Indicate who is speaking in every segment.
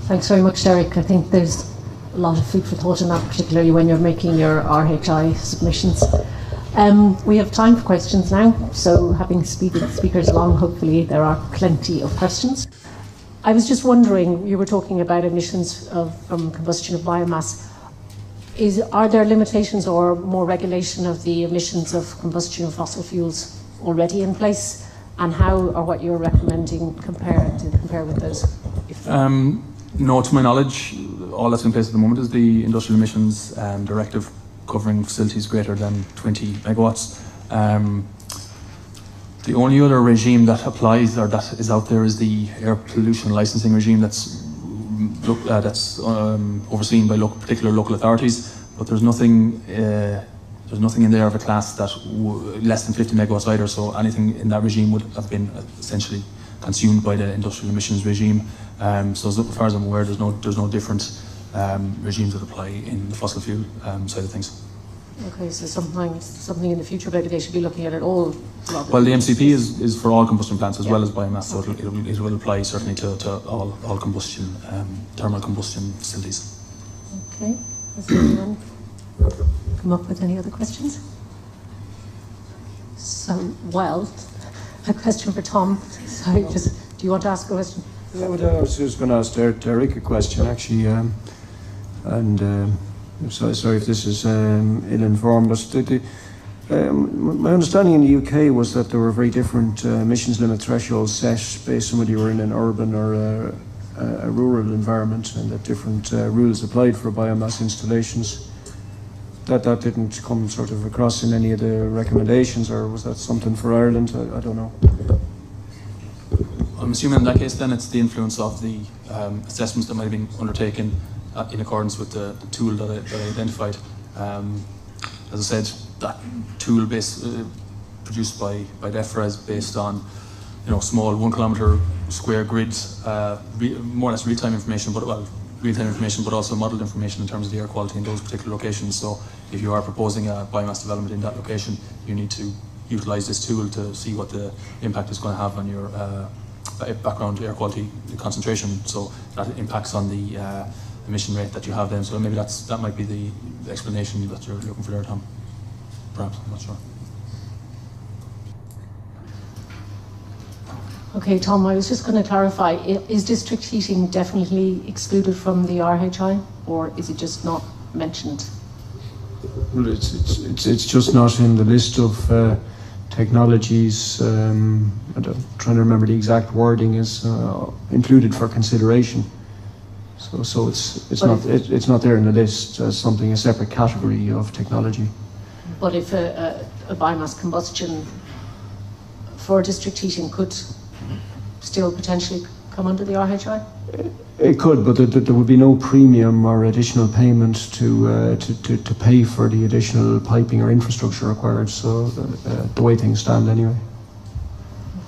Speaker 1: Thanks very much, Derek. I think there's a lot of food for thought in that, particularly when you're making your RHI submissions. We have time for questions now, so having speeded speakers along, hopefully there are plenty of questions. I was just wondering, you were talking about emissions from combustion of biomass. Are there limitations or more regulation of the emissions of combustion of fossil fuels already in place? And how or what you're recommending compare with those?
Speaker 2: No, to my knowledge, all that's in place at the moment is the Industrial Emissions Directive covering facilities greater than 20 megawatts. The only other regime that applies or that is out there is the air pollution licensing regime that's overseen by particular local authorities, but there's nothing in there of a class that less than 50 megawatts either, so anything in that regime would have been essentially consumed by the industrial emissions regime. So as far as I'm aware, there's no different regimes that apply in the fossil fuel side of things.
Speaker 1: Okay, so something in the future maybe they should be looking at it all.
Speaker 2: Well, the MCP is for all combustion plants as well as biomass, so it will apply certainly to all combustion, thermal combustion facilities.
Speaker 1: Okay, has anyone come up with any other questions? So, well, a question for Tom. Sorry, do you want to ask a question?
Speaker 3: Yeah, I was just going to ask Derek a question actually, so sorry if this is ill-informed. My understanding in the UK was that there were very different emissions limit thresholds set based on whether you were in an urban or a rural environment, and that different rules applied for biomass installations. That didn't come sort of across in any of the recommendations, or was that something for Ireland? I don't know.
Speaker 2: I'm assuming in that case then it's the influence of the assessments that might have been undertaken in accordance with the tool that I identified. As I said, that tool produced by DEFRA is based on small 1 kilometre square grids, more or less real-time information, but also modelled information in terms of the air quality in those particular locations. So if you are proposing a biomass development in that location, you need to utilise this tool to see what the impact is going to have on your background air quality concentration. So that impacts on the emission rate that you have then. So maybe that might be the explanation that you're looking for there, Tom. Perhaps, I'm not sure.
Speaker 1: Okay, Tom, I was just going to clarify, is district heating definitely excluded from the RHI, or is it just not mentioned?
Speaker 3: Well, it's just not in the list of technologies. I'm trying to remember the exact wording is included for consideration. So it's not there in the list as a separate category of technology.
Speaker 1: But if a biomass combustion for district heating could still potentially come under the RHI?
Speaker 3: It could, but there would be no premium or additional payment to pay for the additional piping or infrastructure required. So the way things stand anyway.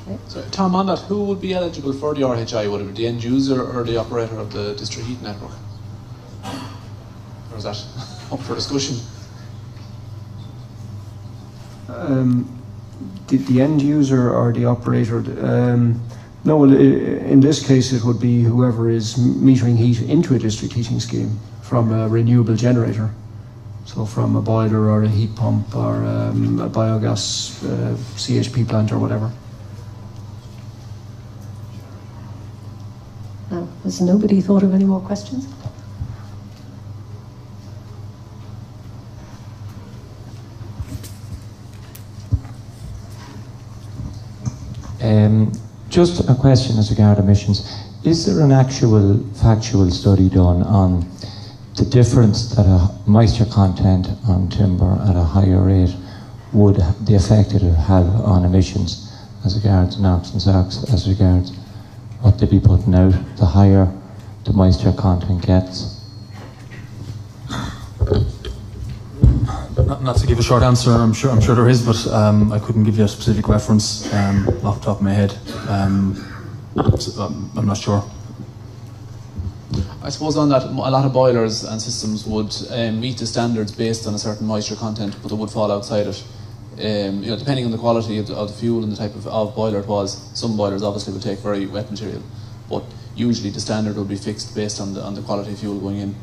Speaker 4: Okay. So Tom, on that, who would be eligible for the RHI? Would it be the end user or the operator of the district heat network? Or is that up for discussion?
Speaker 3: The end user or the operator? No, well, in this case it would be whoever is metering heat into a district heating scheme from a renewable generator. So from a boiler or a heat pump or a biogas CHP plant or whatever.
Speaker 1: Now, has nobody thought of any more questions?
Speaker 5: Just a question as regards emissions. Is there an actual factual study done on the difference that a moisture content on timber at a higher rate would, the effect it would have on emissions as regards NOx and SOx, as regards what they'd be putting out, the higher the moisture content gets?
Speaker 2: Not to give a short answer, I'm sure there is, but I couldn't give you a specific reference off the top of my head. I'm not sure.
Speaker 4: I suppose on that, a lot of boilers and systems would meet the standards based on a certain moisture content, but they would fall outside it. Depending on the quality of the fuel and the type of boiler it was, some boilers obviously would take very wet material. But usually the standard will be fixed based on the quality of fuel going in.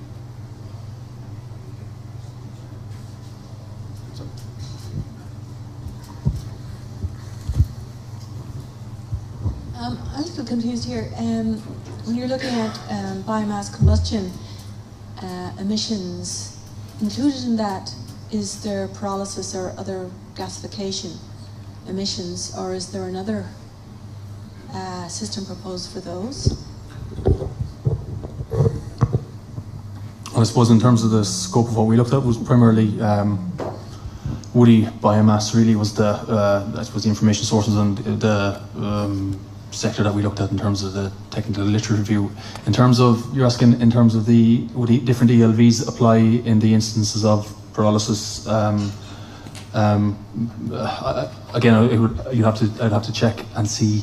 Speaker 6: I'm a little confused here. When you're looking at biomass combustion emissions, included in that, is there pyrolysis or other gasification emissions, or is there another system proposed for those?
Speaker 2: I suppose in terms of the scope of what we looked at was primarily woody biomass. Really was the I suppose the information sources and the sector that we looked at in terms of the technical literature review. In terms of, you're asking in terms of would different ELVs apply in the instances of pyrolysis? Again, I'd have to check and see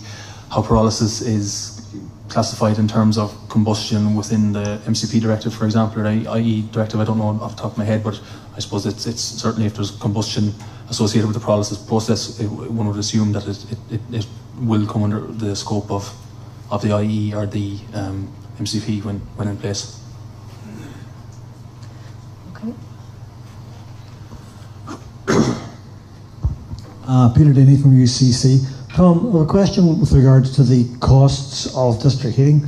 Speaker 2: how pyrolysis is classified in terms of combustion within the MCP directive, for example, or the IE directive. I don't know off the top of my head, but I suppose it's certainly, if there's combustion associated with the pyrolysis process, one would assume that it will come under the scope of the IE or the MCP when in place.
Speaker 1: Okay.
Speaker 7: Peter Denny from UCC. Tom, a question with regards to the costs of district heating.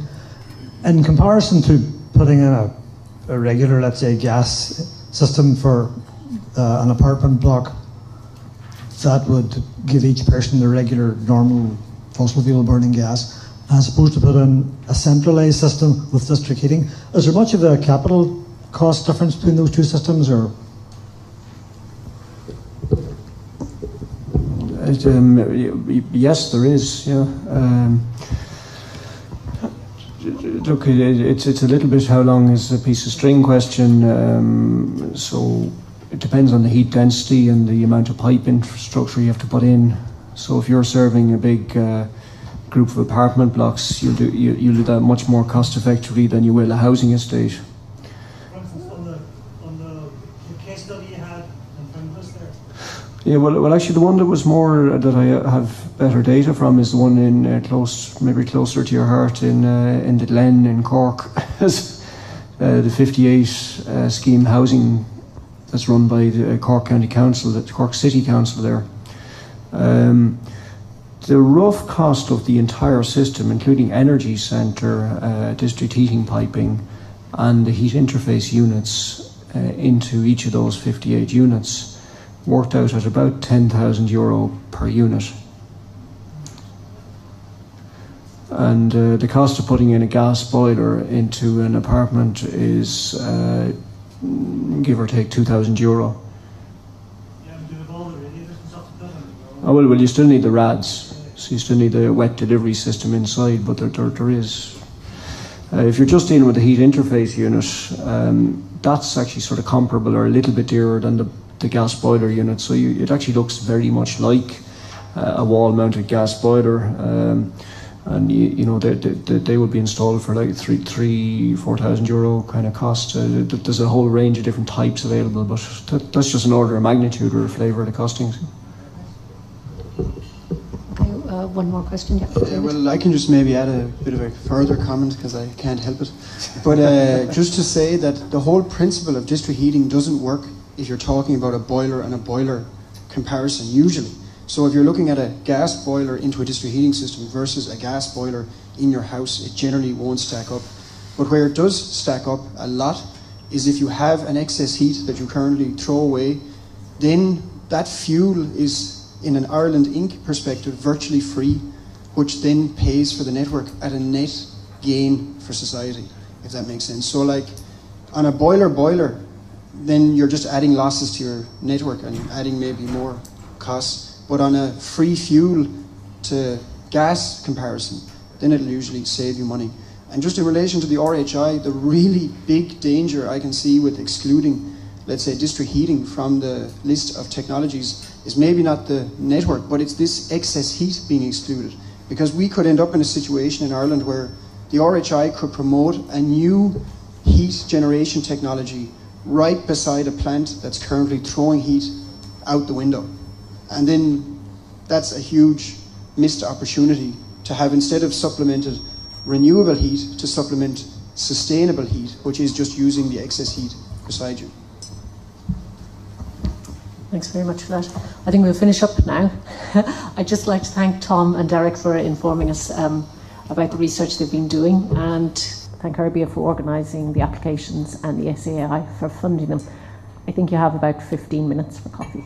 Speaker 7: In comparison to putting in a regular, let's say, gas system for an apartment block, that would give each person the regular, normal fossil fuel burning gas, as opposed to put in a centralised system with district heating. Is there much of a capital cost difference between those two systems, or?
Speaker 3: Yes, there is. Yeah. Look, it's a little bit how long is a piece of string question. So it depends on the heat density and the amount of pipe infrastructure you have to put in. So if you're serving a big group of apartment blocks, you'll do that much more cost effectively than you will a housing estate.
Speaker 7: For instance, on the case study you had in front of us there.
Speaker 3: Yeah, well, actually, the one that was more that I have better data from is the one in maybe closer to your heart in the Glen in Cork, the 58 scheme housing that's run by the Cork County Council, the Cork City Council there. The rough cost of the entire system, including energy centre, district heating piping, and the heat interface units into each of those 58 units, worked out at about €10,000 per unit. And the cost of putting in a gas boiler into an apartment is give or take €2,000. Oh, well, you still need the RADs, so you still need the wet delivery system inside, but there is. If you're just dealing with the heat interface unit, that's actually sort of comparable or a little bit dearer than the gas boiler unit. So it actually looks very much like a wall-mounted gas boiler, and you know they would be installed for like €3,000-4,000 kind of cost. There's a whole range of different types available, but that's just an order of magnitude or a flavour of the costings.
Speaker 1: Okay, one more question. Yeah.
Speaker 8: Well, I can just maybe add a bit of a further comment because I can't help it. But just to say that the whole principle of district heating doesn't work if you're talking about a boiler and a boiler comparison usually. So if you're looking at a gas boiler into a district heating system versus a gas boiler in your house, it generally won't stack up. But where it does stack up a lot is if you have an excess heat that you currently throw away, then that fuel is, in an Ireland Inc. perspective, virtually free, which then pays for the network at a net gain for society, if that makes sense. So like on a boiler, then you're just adding losses to your network and adding maybe more costs. But on a free fuel to gas comparison, then it'll usually save you money. And just in relation to the RHI, the really big danger I can see with excluding, let's say, district heating from the list of technologies is maybe not the network, but it's this excess heat being excluded. Because we could end up in a situation in Ireland where the RHI could promote a new heat generation technology right beside a plant that's currently throwing heat out the window. And then that's a huge missed opportunity to have, instead of supplemented renewable heat to supplement sustainable heat, which is just using the excess heat beside you.
Speaker 1: Thanks very much for that. I think we'll finish up now. I'd just like to thank Tom and Derek for informing us about the research they've been doing, and thank Herbia for organising the applications and the SAI for funding them. I think you have about 15 minutes for coffee.